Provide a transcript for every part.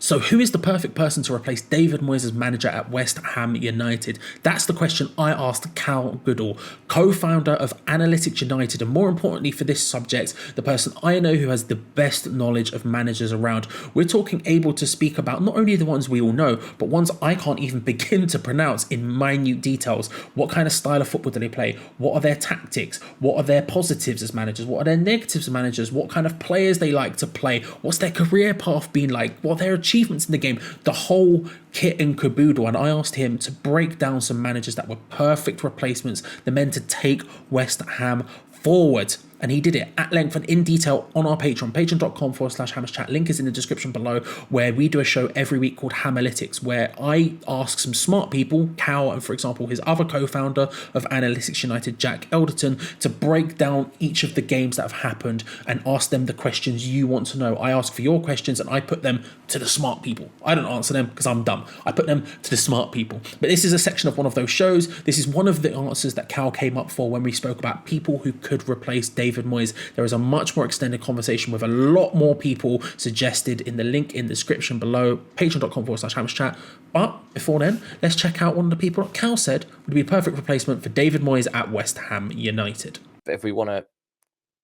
So who is the perfect person to replace David Moyes as manager at West Ham United? That's the question I asked Cal Goodall, co-founder of Analytics United, and more importantly for this subject, the person I know who has the best knowledge of managers around. We're talking able to speak about not only the ones we all know, but ones I can't even begin to pronounce in minute details. What kind of style of football do they play? What are their tactics? What are their positives as managers? What are their negatives as managers? What kind of players they like to play? What's their career path been like? What are their achievements in the game? The whole kit and caboodle. And I asked him to break down some managers that were perfect replacements, the men to take West Ham forward. And he did it at length and in detail on our Patreon, patreon.com/HammersChat. Link is in the description below, where we do a show every week called Hamalytics, where I ask some smart people, Cal and, for example, his other co-founder of Analytics United, Jack Elderton, to break down each of the games that have happened and ask them the questions you want to know. I ask for your questions and I put them to the smart people. I don't answer them because I'm dumb. I put them to the smart people. But this is a section of one of those shows. This is one of the answers that Cal came up for when we spoke about people who could replace David Moyes. There is a much more extended conversation with a lot more people suggested in the link in the description below, patreon.com/HammersChat. But before then, let's check out one of the people that Cal said would be a perfect replacement for David Moyes at West Ham United. If we want to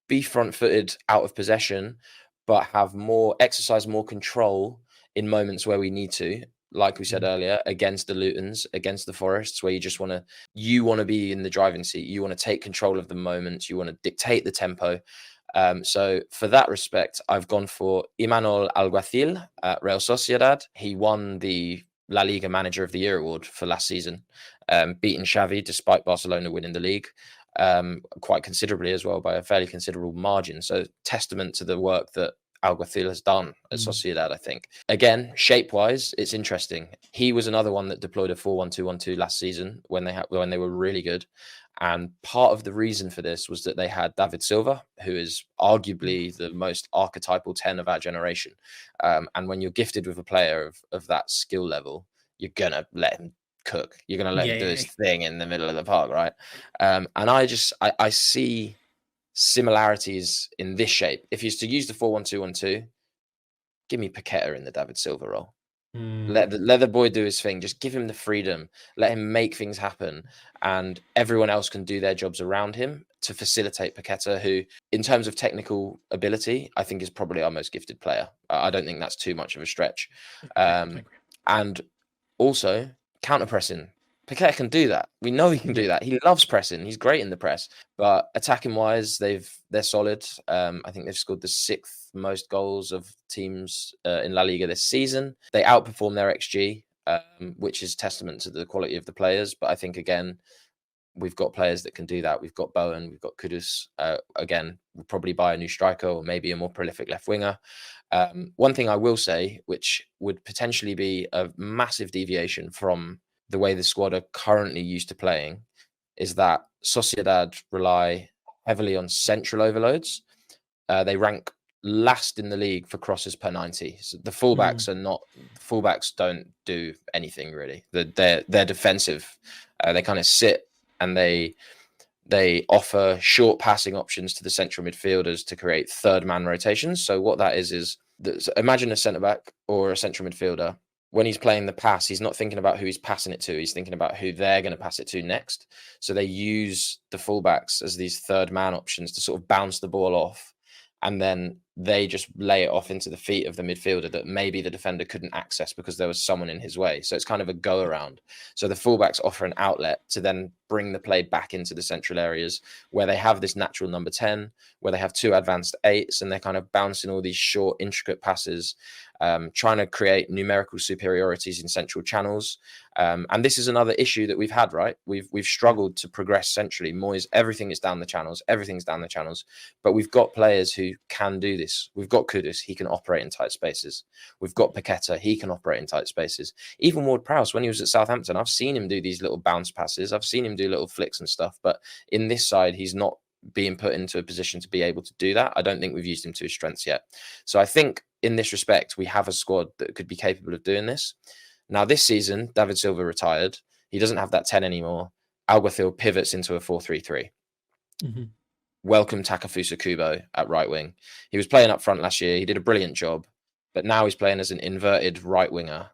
be front-footed out of possession, but have exercise more control in moments where we need to, like we said earlier, against the Lutons, against the Forests, where you want to be in the driving seat. You want to take control of the moment. You want to dictate the tempo. So for that respect, I've gone for Imanol Alguacil at Real Sociedad. He won the La Liga Manager of the Year award for last season, beating Xavi despite Barcelona winning the league quite considerably as well, by a fairly considerable margin. So testament to the work that Alguacil has done at Sociedad, I think. Again, shape-wise, it's interesting. He was another one that deployed a 4-1-2-1-2 last season when they were really good. And part of the reason for this was that they had David Silva, who is arguably the most archetypal 10 of our generation. And when you're gifted with a player of that skill level, you're going to let him cook. You're going to let him do his thing in the middle of the park, right? And I see similarities in this shape. If he's to use the 4-1-2-1-2, give me Paqueta in the David Silva role. Let the boy do his thing. Just give him the freedom. Let him make things happen, and everyone else can do their jobs around him to facilitate Paqueta, who, in terms of technical ability, I think is probably our most gifted player. I don't think that's too much of a stretch. And also counter pressing. Paqueta can do that. We know he can do that. He loves pressing. He's great in the press. But attacking wise, they're solid. I think they've scored the 6th most goals of teams in La Liga this season. They outperform their XG, which is testament to the quality of the players. But I think, again, we've got players that can do that. We've got Bowen, we've got Kudus. Again, we'll probably buy a new striker or maybe a more prolific left winger. One thing I will say, which would potentially be a massive deviation from the way the squad are currently used to playing, is that Sociedad rely heavily on central overloads. They rank last in the league for crosses per 90. So the fullbacks don't do anything really. They're defensive. They kind of sit and they offer short passing options to the central midfielders to create third man rotations. So what that is imagine a centre back or a central midfielder. When he's playing the pass, he's not thinking about who he's passing it to. He's thinking about who they're going to pass it to next. So they use the fullbacks as these third man options to sort of bounce the ball off. And then they just lay it off into the feet of the midfielder that maybe the defender couldn't access because there was someone in his way. So it's kind of a go around. So the fullbacks offer an outlet to then bring the play back into the central areas where they have this natural number 10, where they have 2 advanced 8s, and they're kind of bouncing all these short, intricate passes, trying to create numerical superiorities in central channels. And this is another issue that we've had, right? We've struggled to progress centrally. Moyes, everything's down the channels, but we've got players who can do this. We've got Kudus, he can operate in tight spaces. We've got Paqueta, he can operate in tight spaces. Even Ward-Prowse, when he was at Southampton, I've seen him do these little bounce passes. I've seen him do little flicks and stuff, but in this side, he's not being put into a position to be able to do that. I don't think we've used him to his strengths yet. So I think in this respect, we have a squad that could be capable of doing this. Now, this season, David Silva retired. He doesn't have that 10 anymore. Alguacil pivots into a 4-3-3. Welcome Takefusa Kubo at right wing. He was playing up front last year. He did a brilliant job. But now he's playing as an inverted right winger,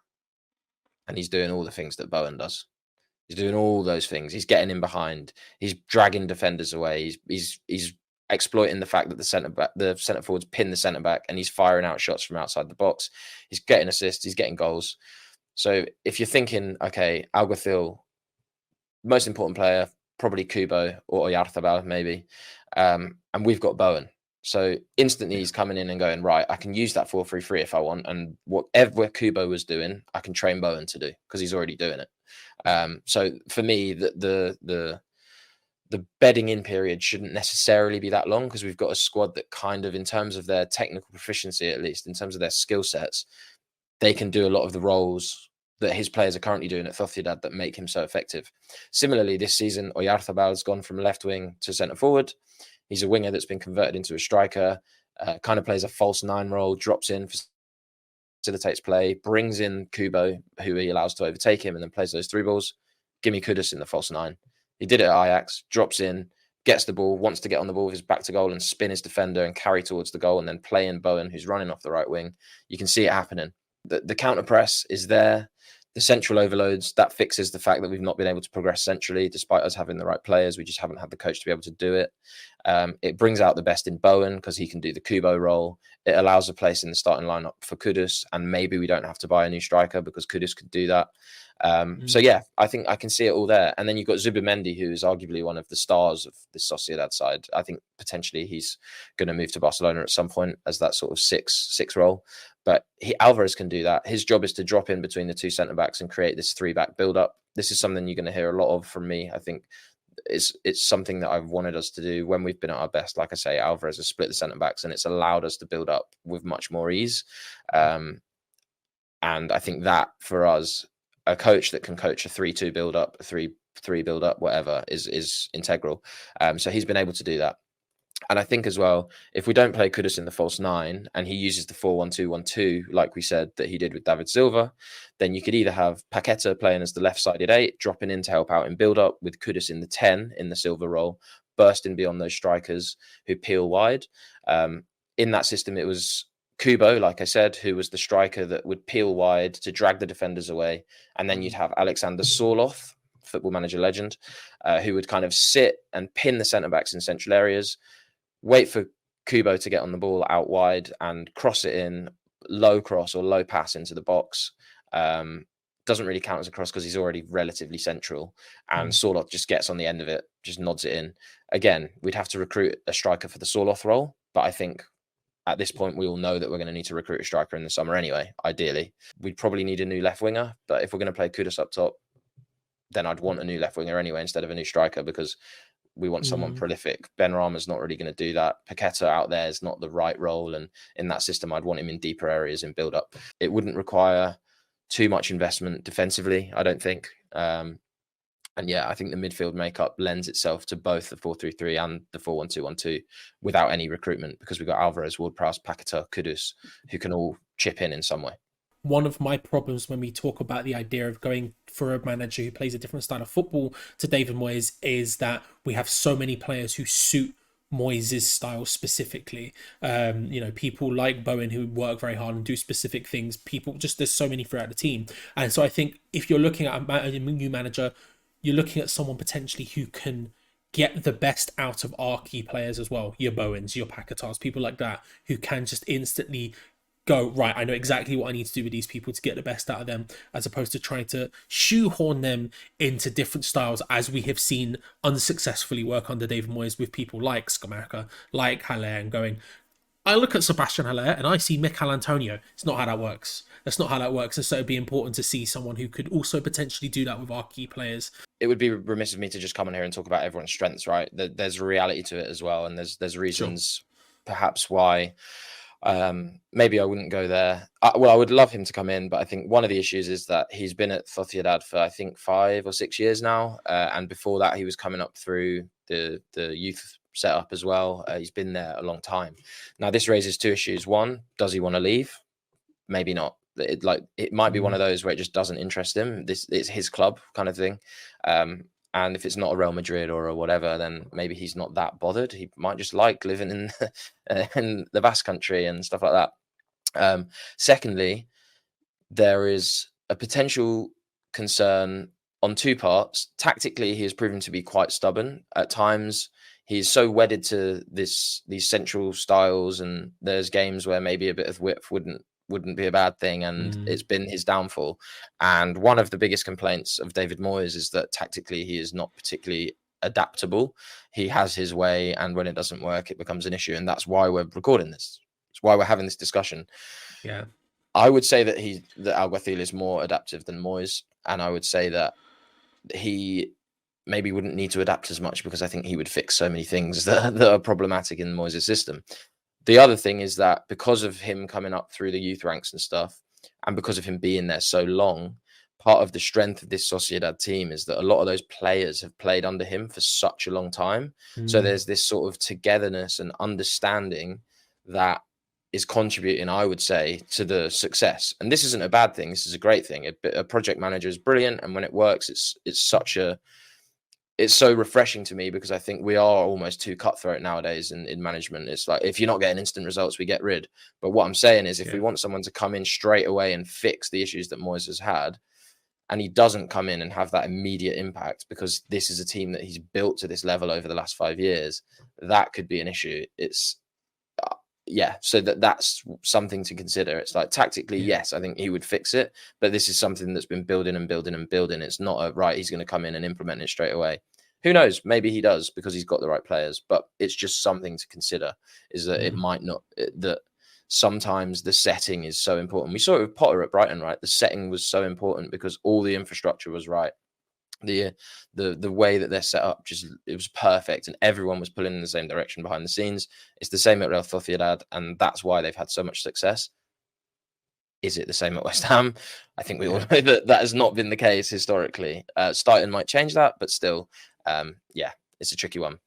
and he's doing all the things that Bowen does. He's doing all those things. He's getting in behind. He's dragging defenders away. He's exploiting the fact that the centre forwards pin the centre back, and he's firing out shots from outside the box. He's getting assists. He's getting goals. So if you're thinking, okay, Alguacil, most important player, probably Kubo or Oyarzabal maybe, and we've got Bowen. So instantly he's coming in and going, right, I can use that 4-3-3 if I want, and whatever Kubo was doing, I can train Bowen to do because he's already doing it. So for me, the bedding in period shouldn't necessarily be that long because we've got a squad that kind of, in terms of their technical proficiency, at least in terms of their skill sets, they can do a lot of the roles that his players are currently doing at Sociedad that make him so effective. Similarly, this season, Oyarzabal has gone from left wing to centre forward. He's a winger that's been converted into a striker, kind of plays a false nine role, drops in, facilitates play, brings in Kubo, who he allows to overtake him, and then plays those through balls. Give me Kudus in the false nine. He did it at Ajax, drops in, gets the ball, wants to get on the ball with his back to goal and spin his defender and carry towards the goal and then play in Bowen, who's running off the right wing. You can see it happening. The counter press is there. The central overloads, that fixes the fact that we've not been able to progress centrally, despite us having the right players. We just haven't had the coach to be able to do it. It brings out the best in Bowen because he can do the Kubo role. It allows a place in the starting lineup for Kudus, and maybe we don't have to buy a new striker because Kudus could do that. So yeah, I think I can see it all there. And then you've got Zubimendi, who is arguably one of the stars of the Sociedad side. I think potentially he's going to move to Barcelona at some point as that sort of six role. But Alvarez can do that. His job is to drop in between the two centre backs and create this 3-back build up. This is something you're going to hear a lot of from me. I think it's something that I've wanted us to do when we've been at our best. Like I say, Alvarez has split the centre backs and it's allowed us to build up with much more ease. And I think that for us, a coach that can coach a 3-2 build up, a 3-3 build up, whatever, is integral. So he's been able to do that. And I think as well, if we don't play Kudus in the false nine and he uses the 4-1-2-1-2, like we said that he did with David Silva, then you could either have Paqueta playing as the left-sided 8, dropping in to help out in build-up with Kudus in the 10 in the Silva role, bursting beyond those strikers who peel wide. In that system, it was Kubo, like I said, who was the striker that would peel wide to drag the defenders away. And then you'd have Alexander Sorloth, Football Manager legend, who would kind of sit and pin the centre-backs in central areas, wait for Kubo to get on the ball out wide and cross it in, low cross or low pass into the box. Doesn't really count as a cross because he's already relatively central. And Sorloth just gets on the end of it, just nods it in. Again, we'd have to recruit a striker for the Sorloth role, but I think at this point, we all know that we're going to need to recruit a striker in the summer anyway, ideally. We'd probably need a new left winger, but if we're going to play Kudus up top, then I'd want a new left winger anyway instead of a new striker because we want someone prolific. Ben Rama's not really going to do that. Paqueta out there is not the right role. And in that system, I'd want him in deeper areas in build-up. It wouldn't require too much investment defensively, I don't think. And yeah, I think the midfield makeup lends itself to both the 4-3-3 and the 4-1-2-1-2 without any recruitment because we've got Alvarez, Ward-Prowse, Paqueta, Kudus, who can all chip in some way. One of my problems when we talk about the idea of going for a manager who plays a different style of football to David Moyes is that we have so many players who suit Moyes' style specifically. People like Bowen who work very hard and do specific things. There's so many throughout the team. And so I think if you're looking at a new manager, you're looking at someone potentially who can get the best out of our key players as well. Your Bowens, your Paquetas, people like that who can just instantly go, right, I know exactly what I need to do with these people to get the best out of them, as opposed to trying to shoehorn them into different styles, as we have seen unsuccessfully work under David Moyes with people like Scamacca, like Haller, and going, I look at Sebastian Haller and I see Mikel Antonio. It's not how that works. That's not how that works. And so it'd be important to see someone who could also potentially do that with our key players. It would be remiss of me to just come on here and talk about everyone's strengths, right? There's a reality to it as well. And there's reasons perhaps why maybe I wouldn't go there. I would love him to come in, but I think one of the issues is that he's been at Sociedad for I think 5 or 6 years now, and before that he was coming up through the youth setup as well. He's been there a long time. Now this raises 2 issues. One, does he want to leave? Maybe not. It might be one of those where it just doesn't interest him. It's his club kind of thing. And if it's not a Real Madrid or a whatever, then maybe he's not that bothered. He might just like living in the Basque Country and stuff like that. Secondly, there is a potential concern on two parts. Tactically, he has proven to be quite stubborn at times. He's so wedded to these central styles, and there's games where maybe a bit of width wouldn't be a bad thing, and it's been his downfall. And one of the biggest complaints of David Moyes is that tactically he is not particularly adaptable. He has his way, and when it doesn't work, it becomes an issue, and that's why we're recording this. It's why we're having this discussion. Yeah. I would say that Alguacil is more adaptive than Moyes, and I would say that he maybe wouldn't need to adapt as much because I think he would fix so many things that are problematic in Moyes' system. The other thing is that because of him coming up through the youth ranks and stuff, and because of him being there so long, part of the strength of this Sociedad team is that a lot of those players have played under him for such a long time. So there's this sort of togetherness and understanding that is contributing, I would say, to the success. And this isn't a bad thing. This is a great thing. A project manager is brilliant, and when it works, it's so refreshing to me, because I think we are almost too cutthroat nowadays in management. It's like, if you're not getting instant results, we get rid. But what I'm saying is, if we want someone to come in straight away and fix the issues that Moyes has had, and he doesn't come in and have that immediate impact, because this is a team that he's built to this level over the last 5 years, that could be an issue. It's so that's something to consider. It's like, tactically, yes, I think he would fix it, but this is something that's been building and building and building. It's not he's going to come in and implement it straight away. Who knows? Maybe he does, because he's got the right players, but it's just something to consider, is that it might not, that sometimes the setting is so important. We saw it with Potter at Brighton, right? The setting was so important because all the infrastructure was right. The way that they're set up, it was perfect, and everyone was pulling in the same direction behind the scenes. It's the same at Real Sociedad, and that's why they've had so much success. Is it the same at West Ham? I think we all know that has not been the case historically. Steidten might change that, but still, it's a tricky one.